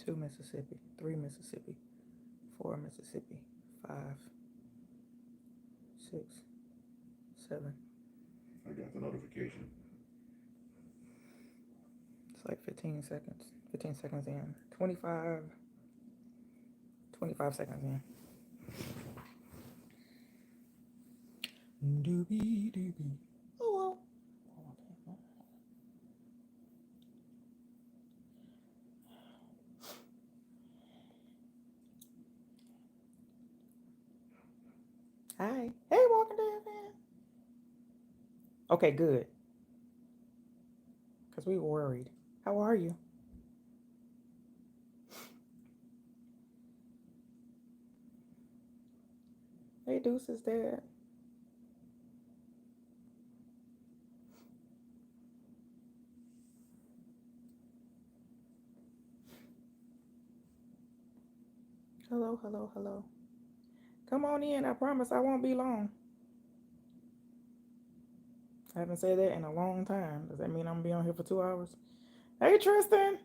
2 Mississippi, 3 Mississippi, 4 Mississippi, 5, 6, 7. I got the notification. It's like 15 seconds. 15 seconds in. 25. 25 seconds in. Doobie doobie. Oh well. Hi. Hey, Walking Dead fan. Okay, good. Because we were worried. How are you? Hey, Deuce's dad. Hello, hello, hello. Come on in. I promise I won't be long. I haven't said that in a long time. Does that mean I'm going to be on here for 2 hours? Hey, Tristan.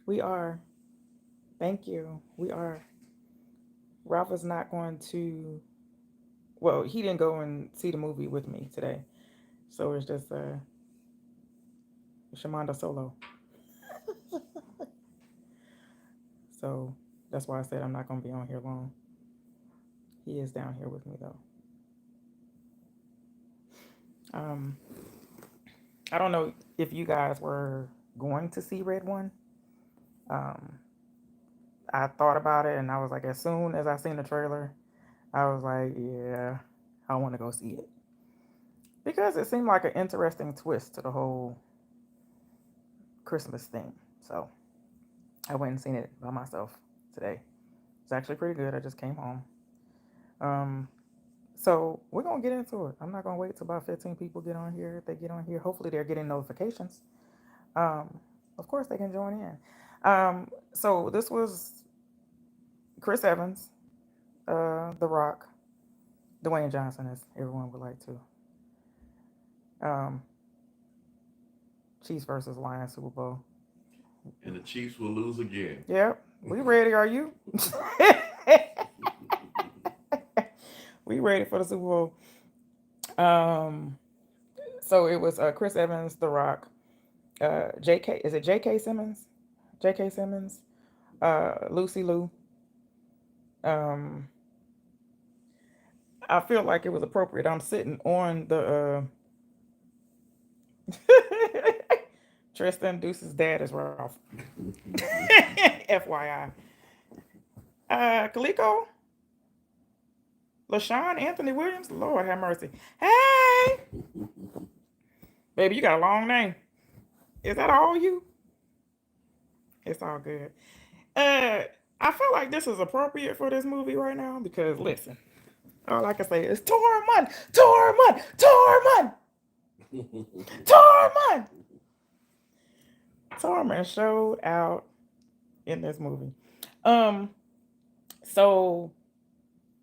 We are. Thank you. We are. Ralph is not going to. Well, he didn't go and see the movie with me today. So it's just Shamanda solo. So that's why I said I'm not going to be on here long. He is down here with me, though. I don't know if you guys were going to see Red One. I thought about it and I was like, as soon as I seen the trailer, I was like, yeah, I want to go see it. Because it seemed like an interesting twist to the whole Christmas thing. So I went and seen it by myself today. It's actually pretty good. I just came home. So we're going to get into it. I'm not going to wait till about 15 people get on here. If they get on here, hopefully they're getting notifications. Of course, they can join in. So this was Chris Evans, The Rock, Dwayne Johnson, as everyone would like to. Chiefs versus Lions Super Bowl. And the Chiefs will lose again. Yep. We ready, are you? We ready for the Super Bowl. So it was Chris Evans, The Rock, J.K. Is it J.K. Simmons? J.K. Simmons, Lucy Liu. Um, I feel like it was appropriate. I'm sitting on the Tristan Deuce's dad is Ralph. FYI. Kaliko, LaShawn Anthony Williams. Lord have mercy. Hey, baby, you got a long name. Is that all you? It's all good. I feel like this is appropriate for this movie right now because listen, all I can say is Tormund, Tormund, Tormund, Tormund. Tormund showed out in this movie. So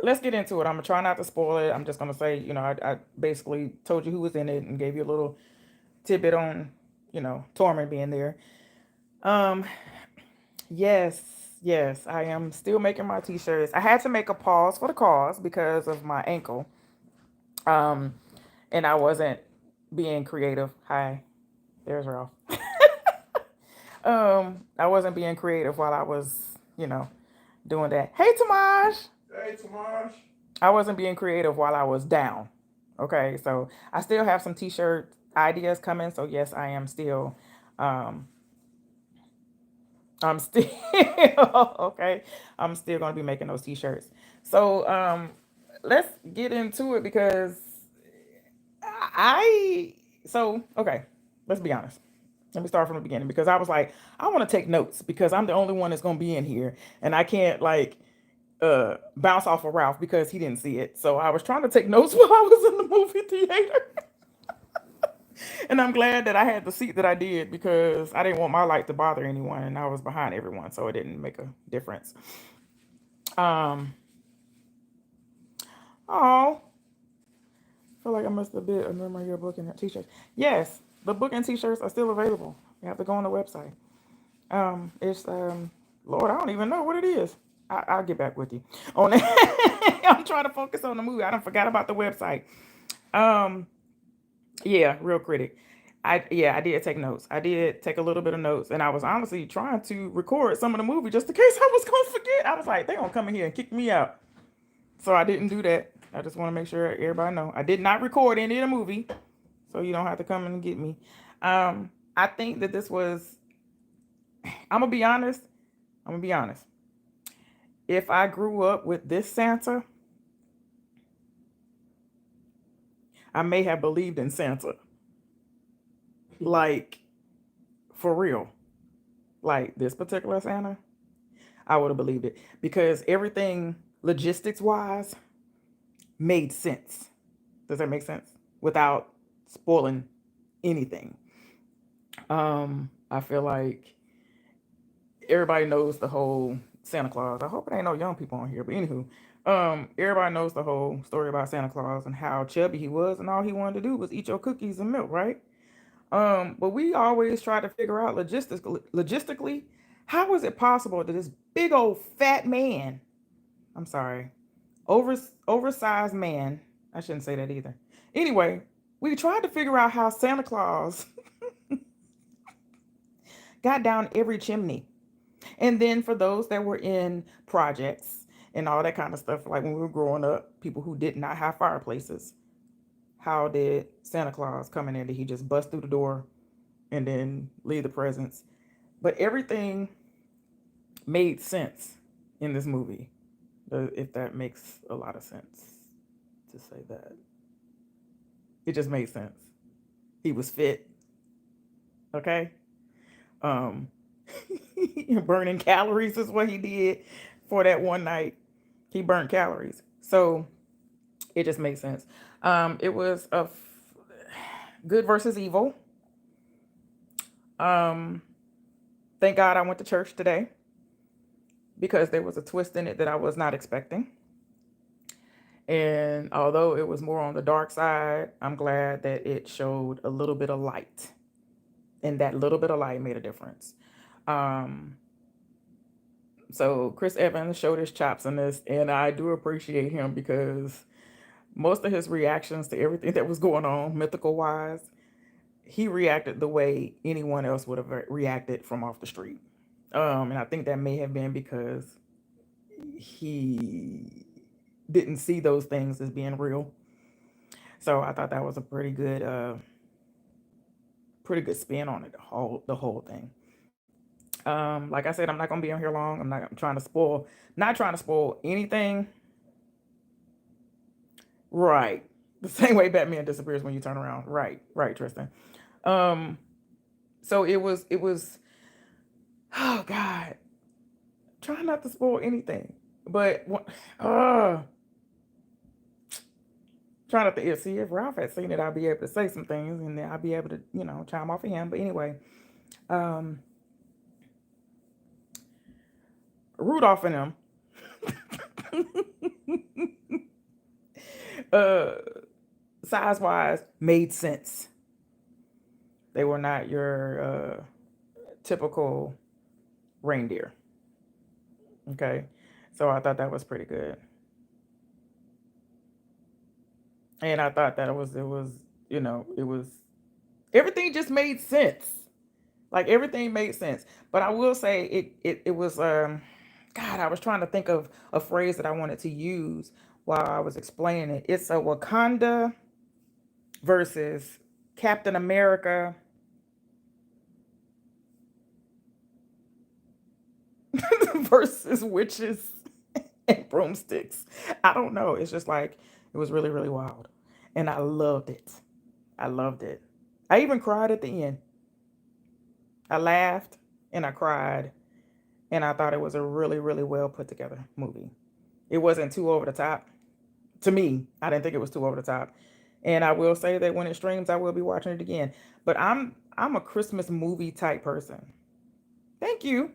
let's get into it. I'm gonna try not to spoil it. I'm just gonna say, I basically told you who was in it and gave you a little tidbit on, Tormund being there. Um, yes, yes, I am still making my t-shirts. I had to make a pause for the cause because of my ankle. And I wasn't being creative. Hi, there's Ralph. I wasn't being creative while I was, doing that. Hey, Tamaj. Hey, Tamaj. I wasn't being creative while I was down. Okay, so I still have some t-shirt ideas coming. So yes, I am still, I'm still okay. I'm still gonna be making those t-shirts. So let's get into it because I so okay. Let's be honest. Let me start from the beginning because I was like, I want to take notes because I'm the only one that's gonna be in here, and I can't like bounce off of Ralph because he didn't see it. So I was trying to take notes while I was in the movie theater. And I'm glad that I had the seat that I did because I didn't want my light to bother anyone and I was behind everyone, so it didn't make a difference. Um oh, I feel like I missed a bit of memory yearbook and t-shirts. Yes. The book and t-shirts are still available. You have to go on the website. It's Lord, I don't even know what it is. I'll get back with you on that. I'm trying to focus on the movie. I don't forgot about the website. Um, yeah, real critic. I did take notes. I did take a little bit of notes, and I was honestly trying to record some of the movie just in case I was gonna forget. I was like, they gonna come in here and kick me out, so I didn't do that. I just want to make sure everybody know I did not record any of the movie, so you don't have to come and get me. I think that this was. I'm gonna be honest. I'm gonna be honest. If I grew up with this Santa, I may have believed in Santa. Like, for real. Like, this particular Santa, I would have believed it. Because everything, logistics wise, made sense. Does that make sense? Without spoiling anything. I feel like everybody knows the whole Santa Claus. I hope it ain't no young people on here, but anywho, everybody knows the whole story about Santa Claus and how chubby he was, and all he wanted to do was eat your cookies and milk, right? But we always try to figure out logistically, how is it possible that this big old fat man, I'm sorry, over oversized man, I shouldn't say that either. Anyway, we tried to figure out how Santa Claus got down every chimney. And then for those that were in projects and all that kind of stuff, like when we were growing up, people who did not have fireplaces, how did Santa Claus come in there? Did he just bust through the door and then leave the presents? But everything made sense in this movie, if that makes a lot of sense to say that. It just made sense. He was fit, okay? Um, burning calories is what he did for that one night. He burnt calories. So it just made sense. It was good versus evil. Um, thank God I went to church today because there was a twist in it that I was not expecting. And although it was more on the dark side, I'm glad that it showed a little bit of light. And that little bit of light made a difference. Um, so Chris Evans showed his chops in this, and I do appreciate him because most of his reactions to everything that was going on, mythical wise, he reacted the way anyone else would have reacted from off the street. And I think that may have been because he didn't see those things as being real. So I thought that was a pretty good spin on it, the whole thing. Like I said, I'm not gonna be on here long. I'm not trying to spoil anything. Right. The same way Batman disappears when you turn around. Right, right, Tristan. Um, so it was oh God. Try not to spoil anything. But uh try not to see if Ralph had seen it, I'll be able to say some things and then I'll be able to, chime off of him. But anyway, um Rudolph and them uh size wise made sense. They were not your typical reindeer. Okay. So I thought that was pretty good. And I thought that it was everything just made sense. Like everything made sense. But I will say it was God, I was trying to think of a phrase that I wanted to use while I was explaining it. It's a Wakanda versus Captain America versus witches and broomsticks. I don't know. It's just like it was really, really wild. And I loved it. I loved it. I even cried at the end. I laughed and I cried. And I thought it was a really, really well put together movie. It wasn't too over the top. To me, I didn't think it was too over the top. And I will say that when it streams, I will be watching it again. But I'm a Christmas movie type person. Thank you.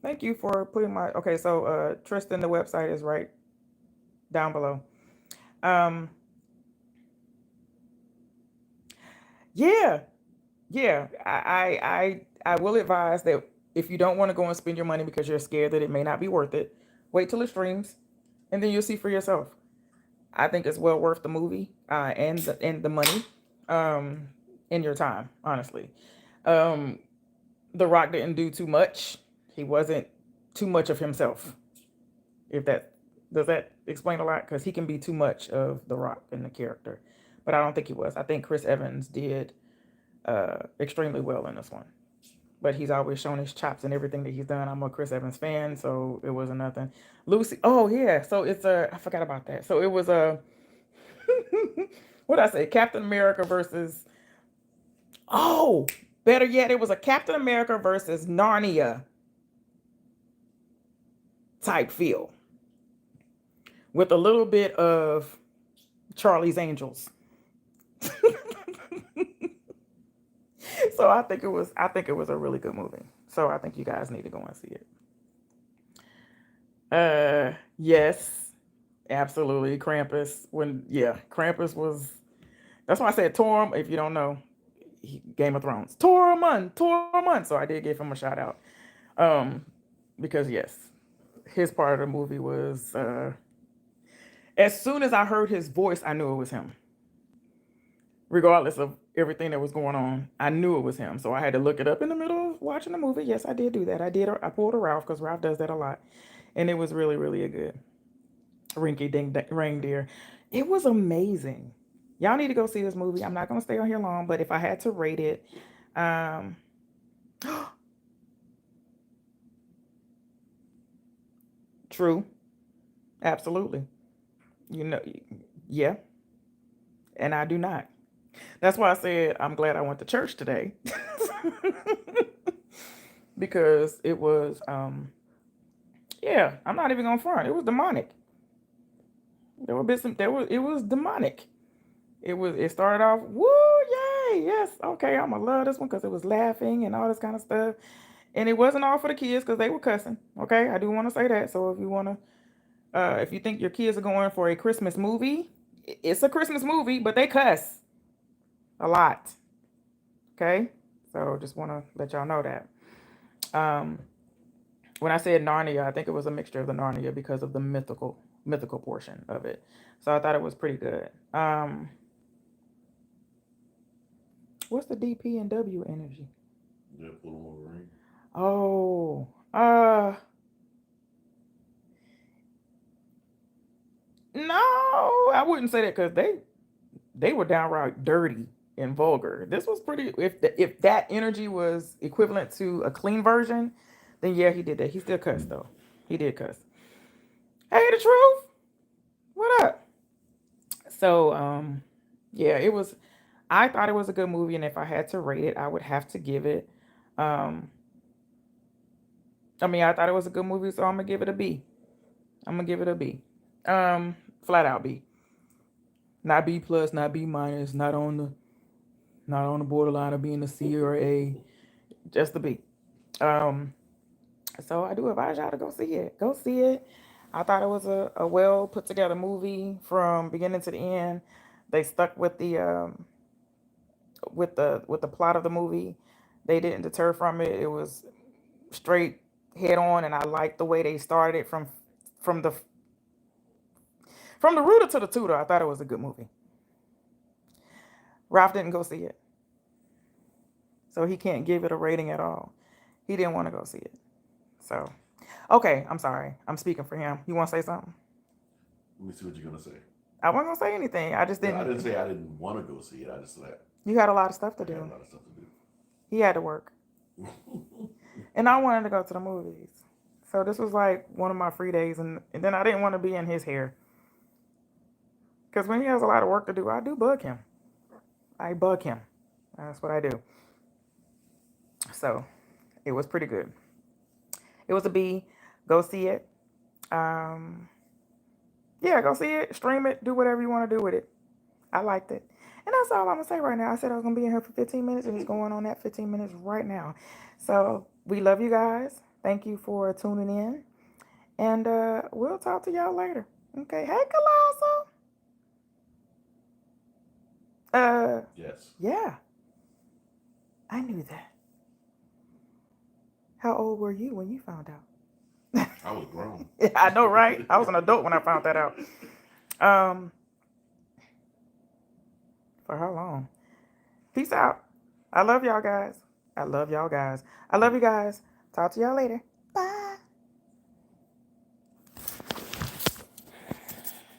Thank you for putting my okay, so Tristan, the website is right down below. Um yeah. Yeah, I will advise that if you don't want to go and spend your money because you're scared that it may not be worth it, wait till it streams, and then you'll see for yourself. I think it's well worth the movie and the money, um, in your time. Honestly, um, The Rock didn't do too much. He wasn't too much of himself. If that does that explain a lot, because he can be too much of The Rock in the character, but I don't think he was. I think Chris Evans did extremely well in this one. But he's always shown his chops and everything that he's done. I'm a Chris Evans fan, so it wasn't nothing. Lucy, oh yeah, so it's I forgot about that. So it was a what did I say? Captain America versus oh, better yet, it was a Captain America versus Narnia type feel with a little bit of Charlie's Angels. So I think it was a really good movie. So I think you guys need to go and see it. Yes, absolutely. Krampus. Krampus was. That's why I said Torm. If you don't know, Game of Thrones. Tormund, Tormund. So I did give him a shout out. Um, because yes, his part of the movie was. As soon as I heard his voice, I knew it was him. Regardless of everything that was going on, I knew it was him. So I had to look it up in the middle of watching the movie. Yes, I did do that. I did. I pulled a Ralph because Ralph does that a lot, and it was really, really a good. Rinky Dink Reindeer. It was amazing. Y'all need to go see this movie. I'm not gonna stay on here long, but if I had to rate it, um, true, absolutely. You know, yeah, and I do not. That's why I said I'm glad I went to church today because it was, yeah. I'm not even gonna front. It was demonic. There were bits. There was. It was demonic. It was. It started off. Woo! Yay! Yes. Okay. I'm gonna love this one because it was laughing and all this kind of stuff. And it wasn't all for the kids because they were cussing. Okay, I do want to say that. So if you think your kids are going for a Christmas movie, it's a Christmas movie, but they cuss a lot. Okay, so just want to let y'all know that. Um, when I said Narnia, I think it was a mixture of the Narnia because of the mythical portion of it. So I thought it was pretty good. What's the DP and W energy? Yeah, pull them over ring. Oh, no, I wouldn't say that because they were downright dirty and vulgar. This was pretty. If that energy was equivalent to a clean version, then yeah, he did that. He still cussed though. He did cuss. Hey, the truth. What up? So yeah, it was. I thought it was a good movie, and if I had to rate it, I would have to give it. Um, I mean, I thought it was a good movie, so I'm gonna give it a B. I'm gonna give it a B. Flat out B. Not B plus, not B minus, not on the borderline of being a C or A, just a B. Um, so I do advise y'all to go see it. Go see it. I thought it was a well put together movie from beginning to the end. They stuck with the plot of the movie. They didn't deter from it. It was straight head on, and I liked the way they started it from the from the rooter to the tutor. I thought it was a good movie. Ralph didn't go see it, so he can't give it a rating at all. He didn't want to go see it. So, okay, I'm sorry. I'm speaking for him. You want to say something? Let me see what you're gonna say. I wasn't gonna say anything. I just No, I didn't. didn't say I didn't want to go see it. I just said You had a lot of stuff to I had a do. lot of stuff to He had to work, do. and I wanted to go to the movies. So this was like one of my free days, and then I didn't want to be in his hair because when he has a lot of work to do, I do bug him. I bug him. That's what I do. So it was pretty good. It was a B. Go see it. Um, yeah, go see it. Stream it. Do whatever you want to do with it. I liked it. And that's all I'm gonna say right now. I said I was gonna be in here for 15 minutes, and it's going on that 15 minutes right now. So we love you guys. Thank you for tuning in, and we'll talk to y'all later. Okay. Hey, Colossal. Uh, Yes. yeah. I knew that. How old were you when you found out? I was grown. Yeah, I know, right? I was an adult when I found that out. Um, for how long? Peace out. I love y'all guys. I love y'all guys. I love you guys. Talk to y'all later.